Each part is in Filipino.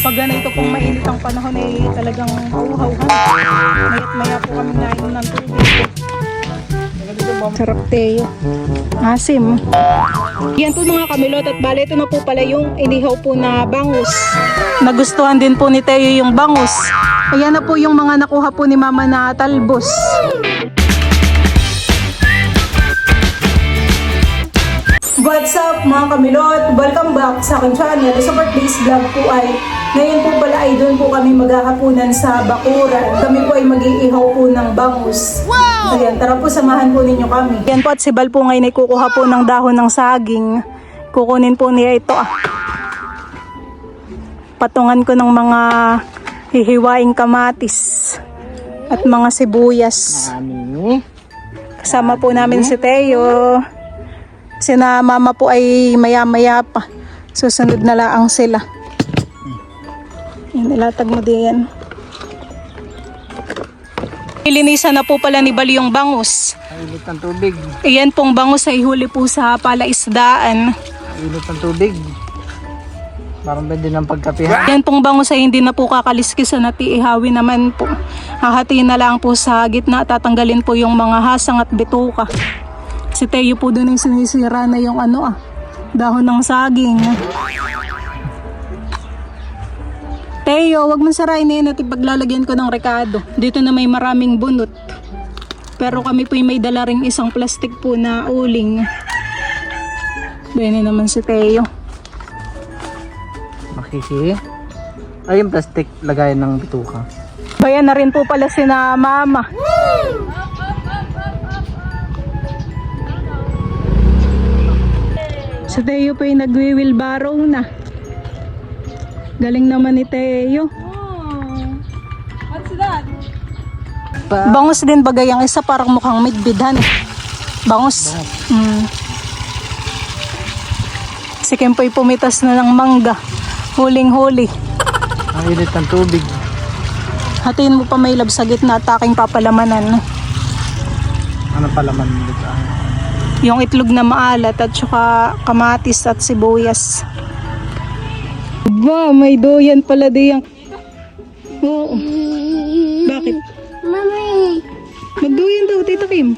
Pag ganito pong mainit ang panahon ay talagang pauhaw-haw. Mayat maya po kami nainom ng tubig. Sarap Teo. Asim. Yan po mga kamilot at bale ito na po pala yung inihaw po na bangus. Nagustuhan din po ni Teo yung bangus. Ayan na po yung mga nakuha po ni Mama na talbos. What's up mga kamilot? Welcome back sa aking channel. Sa birthday's vlog po ay ngayon po pala ay doon po kami maghahapunan sa bakuran. Kami po ay mag-iihaw po ng bangus. Wow! Ayan, tara po samahan po ninyo kami. Yan po at si Bal po ngayon ay kukuha po ng dahon ng saging. Kukunin po niya ito patungan ko ng mga hihiwaing kamatis at mga sibuyas. Kasama po namin si Teo. Sina Mama po ay maya-maya pa. Susunod na lang sila. Yan, ilatag mo din. Ilinisan na po pala ni Bali yung bangus. Init ng tubig. Iyan pong bangus ay huli po sa palaisdaan. Init ng tubig. Parang pwede ng pagkapihan. Yan pong bangus ay hindi na po kakaliskisan at iihawin naman po. Hahatiin na lang po sa gitna at tatanggalin po yung mga hasang at bituka. Si Teo po doon yung sinisira na yung dahon ng saging. Teo, wag mong sarayin na yun at ipaglalagyan ko ng rekado. Dito na may maraming bunot. Pero kami po may dala ring isang plastic po na uling. Bene naman si Teo. Makiki. Ay, yung plastic lagayan ng bituka. Bayan na rin po pala si na Mama. Si Teo po yung nagwi-wheelbarrow na. Galing naman ni Teo. What's that? Bangus din bagay ang isa, parang mukhang midbidhan. Bangus. Si Kempoy pumitas na ng mangga. Huling-huli. Ang init ng tubig. Hatiin mo pa may lab sa gitna at aking papalamanan. Ano palaman dito? Yung itlog na maalat at saka kamatis at sibuyas. Ba, may doyan pala diyang. Oo. Bakit? Mami! Magdoyan daw, Tita Kim.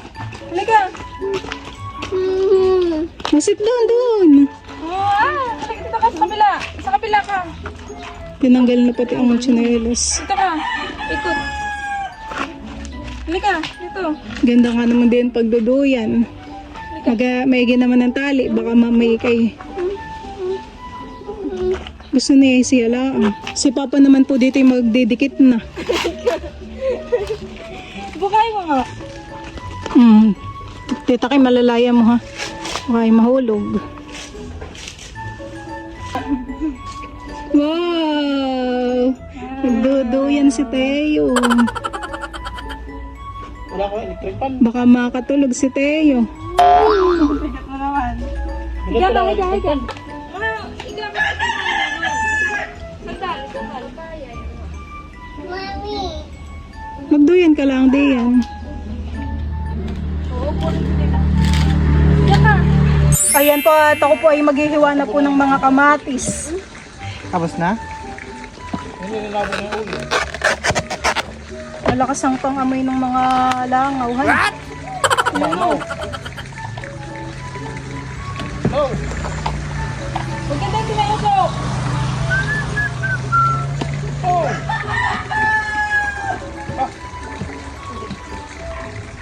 Halika! Masit doon. Halika dito ka sa kabila. Sa kabila ka. Tinanggal na pati ang tsinelas. Dito ka. Ikot. Halika, dito. Ganda nga naman din pagduduyan. Maigi naman ng tali, baka mamay kay. Gusto niya siya lang. Si Papa naman po dito yung magdidikit na. Bukay mo nga. Tita kay malalaya mo ha. Baka mahulog. Wow! Nagduduyan si Teo. Wala ko electric pan. Baka makatulog si Teo. Bigat mo naman. Higa ka. Sandal. Mami. Magduyan ka lang diyan. Higa ka. Ayan po at ako po ay maghihiwa na po ng mga kamatis. Tapos na? Malakas ang pang-amoy ng mga langaw. What? No. Huwag ka dahil tinayusok.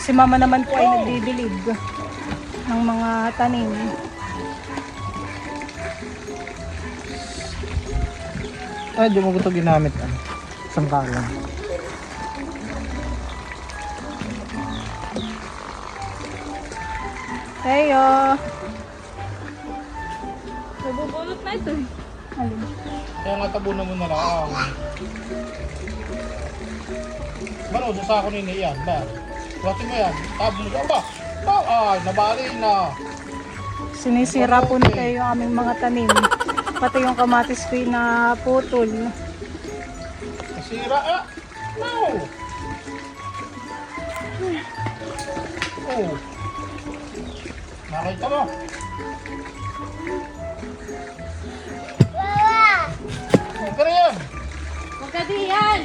Si Mama naman po ay nagdidilig ng mga tanim. Ay, di mo ko ito ginamit. Isang kalang. Teo! Nabubulot na ito. Alin? Kaya nga tabunan mo na lang. Bano, sa sako nila yan ba? Buhatin mo yan. Tabo mo siya ba? Ay, nabali na. Sinisira po ni Teo yung aming mga tanim. Pati yung kamatis ko na putol. Nasira No! Oh. Nakita mo? Papa! Ano yan? Tita Dian!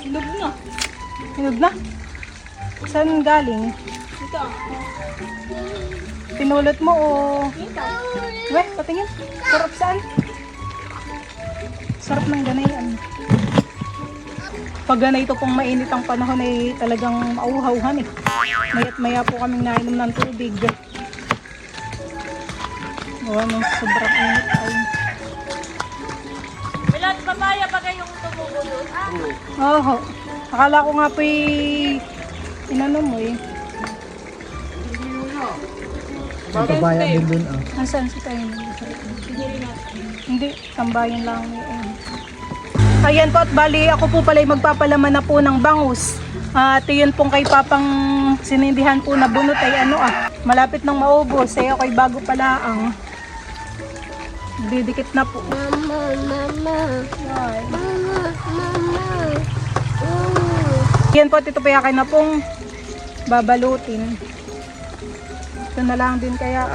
Hinog na. Hinog na? Saan galing? Ito. Pinulot mo o... Weh, patingin. Sarap saan? Sarap ng ganayan. Pag ganito pong mainit ang panahon ay talagang mauhawhan eh. Maya't maya po kaming nainom ng tubig. Gawa ng sobrang init ay. Bilat papaya pa kayong tumubulot. Oo. Akala ko nga po inano mo eh. Papaya din dun ah. Nasaan si tayo? Hindi, tambayan lang eh. Ayan po at bali ako po pala magpapalaman na po ng bangus. At yun pong kay Papang sinindihan po na bunot ay malapit nang maubos. Eh ako'y bago pala ang didikit na po. Ay. Yan po, ito pa yakin na pong babalutin. Ito na lang din kaya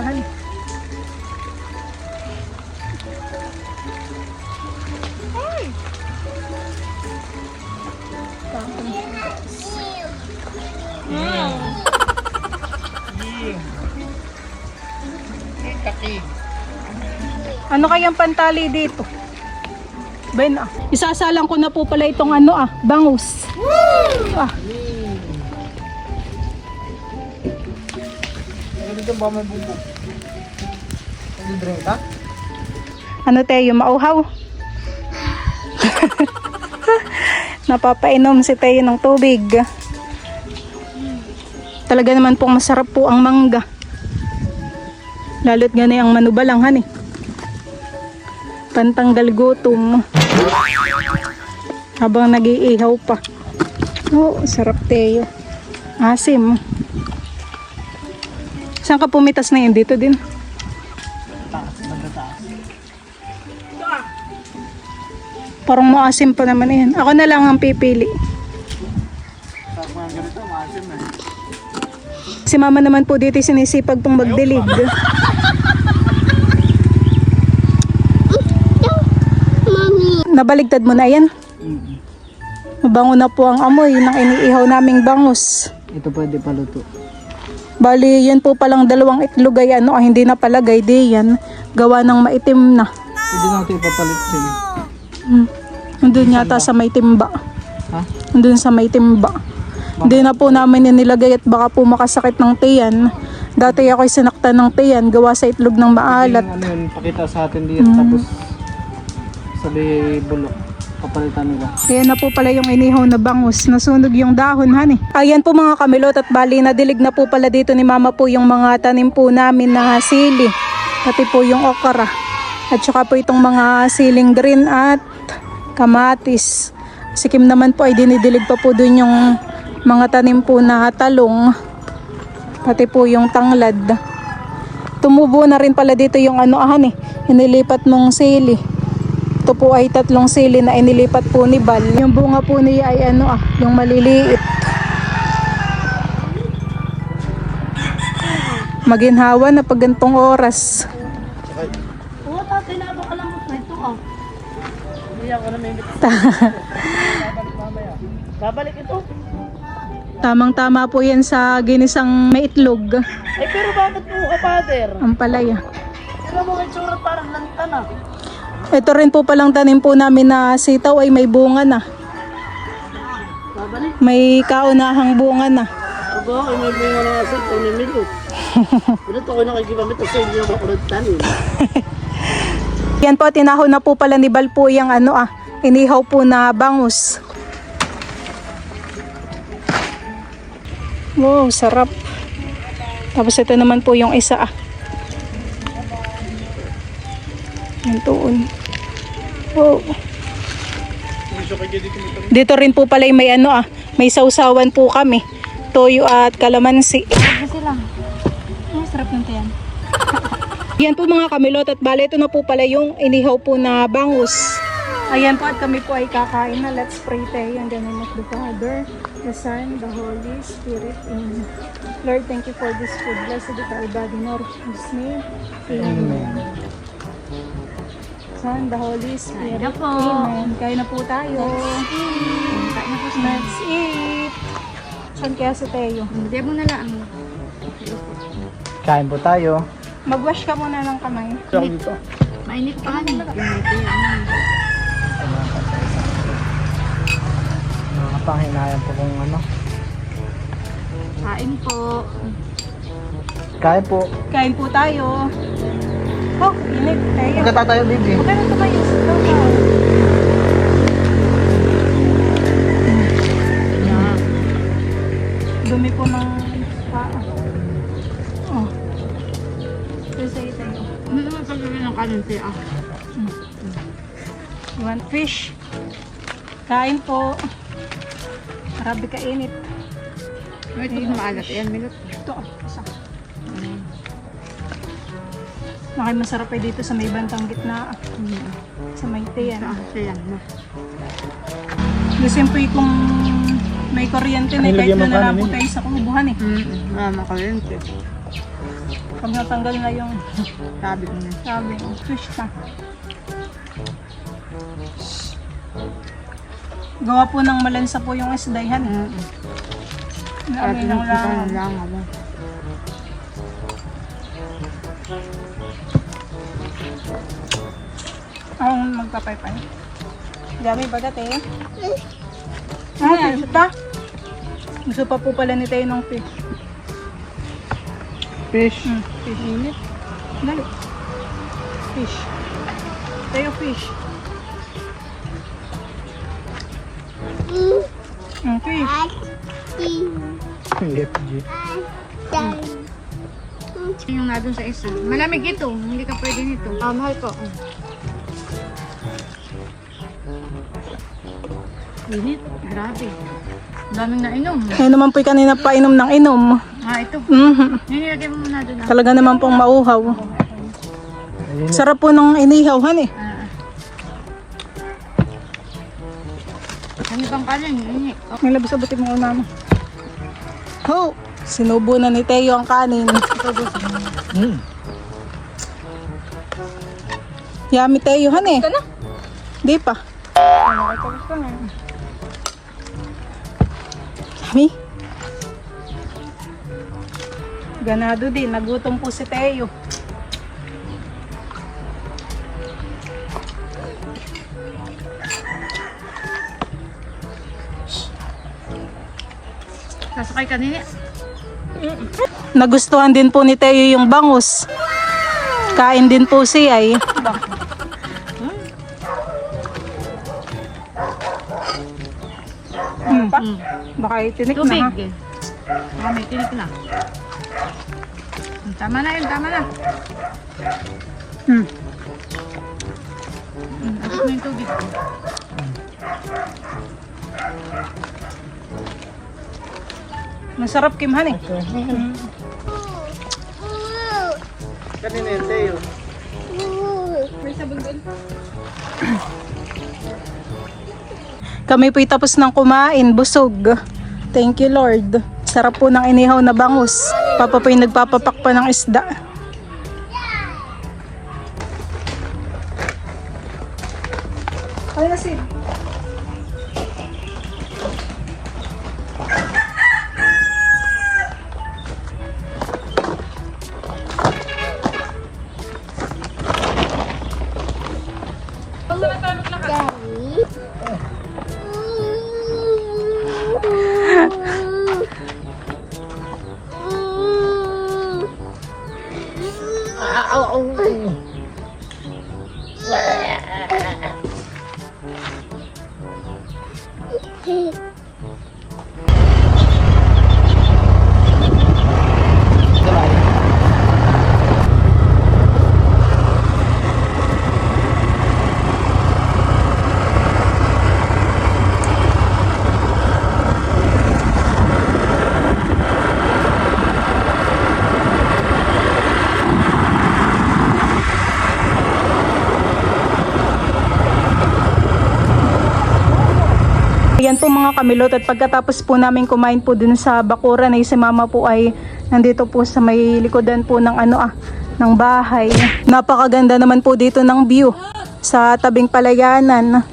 Ano kayang pantali dito? Ben isasalang ko na po pala itong bangus. Ganito ba may bubog? Nag-drink ka? Ano tayo, mauhaw? Napapainom si tayo ng tubig. Talaga naman pong masarap po ang mangga. Lalo't gani ang manubalanghan eh. Pantanggal gutom. Habang nag-iihaw pa. Sarap tayo. Asim. Saan ka pumitas na yun? Dito din. Taas, taas. Parang maasim pa naman yan. Ako na lang ang pipili. Sa mga ganito, maasim eh. Si mama naman po dito sinisipag pong magdilig. Nabaligtad mo na yan? Mabango na po ang amoy ng iniihaw naming bangus. Ito pwede paluto. Bali, yun po palang dalawang itlog ay hindi na palagay di yan. Gawa ng maitim na. Pwede natin ipapalit sila. Nandun yata sa may timba. Ha? Nandun sa may timba. Hindi na po namin nilagay at baka po makasakit ng tiyan. Dati ako'y sinaktan ng tiyan gawa sa itlog ng maalat. Yung yun, pakita sa atin dito tapos sabi bulok. Papalitan nila. Ayan na po pala yung inihaw na bangus. Nasunog yung dahon, honey. Ayan po mga kamilot at bali na dilig na po pala dito ni mama po yung mga tanim po namin na sili. Pati po yung okra. At saka po itong mga siling green at kamatis. Sikim naman po ay dinidilig pa po dun yung mga tanim po na talong. Pati po yung tanglad. Tumubo na rin pala dito yung inilipat mong sili. Ito po ay 3 sili na inilipat po ni Bal. Yung bunga po niya ay yung maliliit. Maginhawa na pag gantong oras. Oo, tatay, napakalamot na ito Hindi ako na may babalik ito. Tamang-tama po yan sa ginisang may itlog. Ay, pero bakit po father? Ang palaya. Sila mo ang tsurat parang lantana. Ito rin po palang tanim po namin na sitaw ay may bunga na. Babalik. May kaunahang bunga na. Aba, ay may bunga na asin, ay may milot. Milot ako nakikipamit sa inyo makulad tanin. Yan po, tinahon na po pala ni Bal po yung inihaw po na bangus. Wow, sarap. Tapos ito naman po yung isa Yan tuon. Wow. Dito rin po pala may may sausawan po kami. Toyo at kalamansi. Sila. Ay, sarap ng tiyan. Yan po mga kamilot at bale ito na po pala yung inihaw po na bangus. Ayan po at kami po ay kakain na. Let's pray tayo. And then of the Father, the Son, the Holy Spirit. Amen. Lord, thank you for this food. Blessed it our body, Lord. In His name. Amen. Son, the Holy Spirit. Kaya na po. Amen. Kaya na po tayo. Let's eat. Saan kaya si Teo? Hindi mo na lang. Kain po tayo. Mag-wash ka muna ng kamay. Dito. Mainit pa kami. Pinag-iyan. Nakapanghinayang po kung ano. Kain po. Kain po. Kain po tayo. Oh, init. Teo. Magkata tayo, baby. Huwag ka na tumayo. Dumi po ng paa. Oh. Ito sa ito. Ano naman sabihin ng kanin siya? You want fish? Kain po. Grabe kainit. Ito na maalat. Ayan, milot. Ito. Isa. Nakay masarap ay dito sa may bantang gitna. Sa may tiyan. Siya yan. Kasi po kung may kuryente na kahit na lang po tayo sa kubuhan eh. Makalente. Pag natanggal na yung Sabi ko na. sabi, fish na. Gawa po ng malansa po yung isdayhan. Naamoy ng lang. lang. Ang magpapaypay. Dami ba dati? Ah, fish pa? Gusto pa po pala ni Tayo ng fish. Fish. Fish. Init. Dali. Fish. Tayo fish. Fish. FG. Yung nga dun sa isa. Malamig ito. Hindi ka pwede nito. Mahal ko. Init. Grabe. Daming nainom. Ayun naman po kanina pa inom ng inom. Ito. Mhm. Nilagay mo muna dun. Talaga naman pong mauhaw. Sarap po ng inihaw,han eh. Ano bang kanin? Init. May labas abutin mo una mo. Ho! Sinubo na ni Teo ang kanin. Yummy Teo,han eh. Di pa. Yummy. Ganado din. Nagutom po si Teo. Sasakay ka nini. Nagustuhan din po ni Teo yung bangus. Kain din po siya eh. Baka itinik na ha. Tubig. May tinik na. Tama na yun, tama na. Tapos na yung tubig. Masarap kimhan eh. Kanina yun, Teo. Kami po'y tapos ng kumain, busog. Thank you Lord. Sarap po ng inihaw na bangus. Papa po'y nagpapapak pa ng isda. Ay nasin. Ayan po mga kamilot, at pagkatapos po namin kumain po dun sa bakuran ay si mama po ay nandito po sa may likodan po ng ng bahay. Napakaganda naman po dito ng view sa tabing palayanan.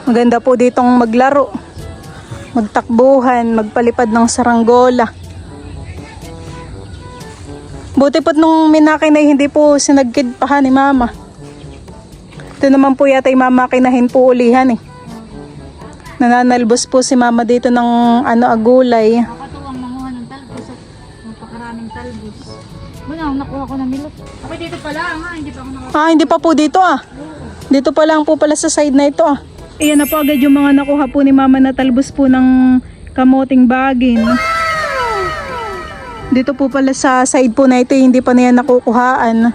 Maganda po ditong maglaro, magtakbuhan, magpalipad ng saranggola. Buti po't nung minakin ay hindi po sinagkid pa ni mama. Ito naman po yata yung mamakinahin po ulihan eh. Nananalbos po si mama dito ng agulay. Nakakatuwang manguha ng talbos at napakaraming talbos. Muna, nakuha ko na milot. Ako dito pala, hindi pa ako nakakuha. Hindi pa po dito Dito pa lang po pala sa side na ito Ayan na po agad yung mga nakuha po ni mama na talbos po ng kamoting bagin. Dito po pala sa side po na ito, hindi pa na yan nakukuhaan.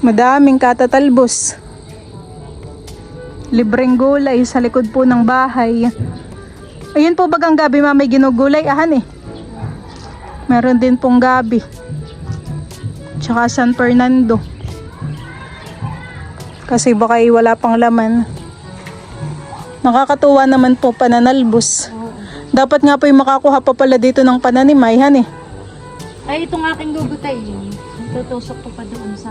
Madaming katatalbos. Libreng gulay sa likod po ng bahay. Ayun po bagang gabi mama, may ginugulay Meron din pong gabi. Tsaka San Fernando. Kasi baka wala pang laman. Nakakatuwa naman po pananalbos. Dapat nga po yung makakuha pa pala dito ng pananimay Ay, itong aking gugutay. Tutusok ko pa doon sa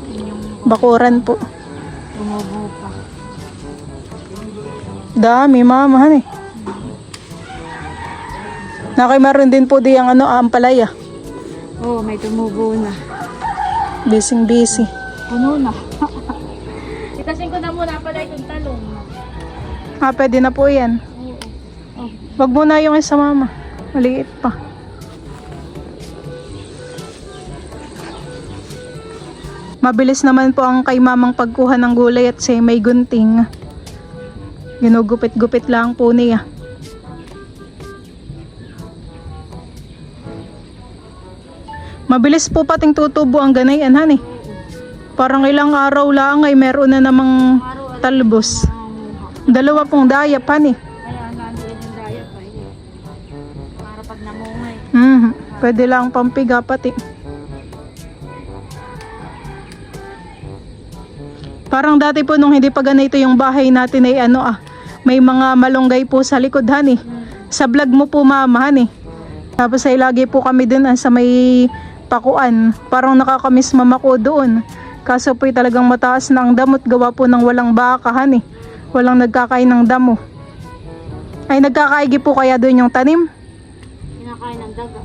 inyong bakuran po. tumubo pa. Dami mama Nakimaroon din po di ang ampalaya. Oo, may tumubo na. Busy. Puno na. Itasin ko na muna pala itong talong. Pwede na po yan. Oh. Wag mo na yung isa mama. Maliit pa. Mabilis naman po ang kay mamang pagkuha ng gulay at say may gunting. Ginugupit-gupit lang po niya. Mabilis po pating tutubo ang ganayan Parang ilang araw lang ay meron na namang talbos. 2 pong dayap Kaya nandiyan yung dayap pa para pag namungay. Pwede lang pampiga pati. Parang dati po nung hindi pa ganito yung bahay natin ay may mga malunggay po sa likod Sa vlog mo po mama Tapos ay lagi po kami dun sa may pakuan. Parang nakakamiss mama ko doon. Kaso po talagang mataas na ang damot, gawa po ng walang baka Walang nagkakain ng damo. Ay nagkakaigi po kaya doon yung tanim? Kinakain ng daga.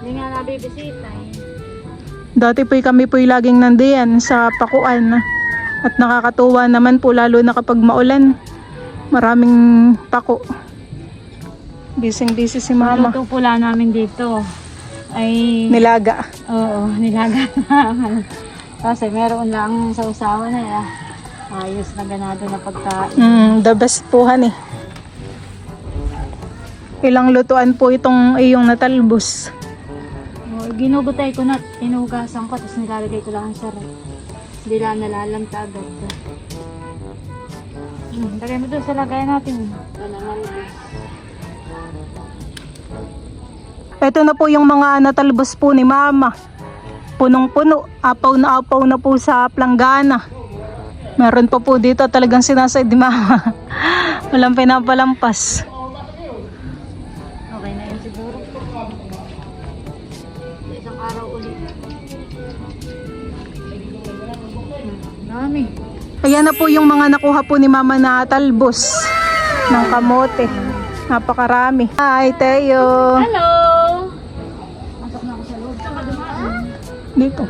Hindi nga nabibisita Dati po kami po laging nandiyan sa pakuan. At nakakatuwa naman po lalo na kapag maulan. Maraming pako. Busy si mama. Luto pula namin dito ay Nilaga. oo, nilaga naman. Kasi meron lang sa usawa na ayos na ganado na pagkain. The best po Ilang lutuan po itong iyong natalbos. Ginugutay ko na, tinugasan ko, tapos nilalagay ko lang ang sarap. Hindi lang nalalanta agad. Lagay mo doon sa lagay natin. Ito na po yung mga natalbos po ni mama. Punong-puno, apaw na po sa planggana. Meron pa po dito talagang sinasay di mama. Walang pinapalampas. Okay na yun siguro. Isang araw ulit. Dami. Ayan na po yung mga nakuha po ni mama na talbos ng kamote. Napakarami. Hi, Teo. Hello! Pasok na ako sa loob. Saan ka dumaan? Dito.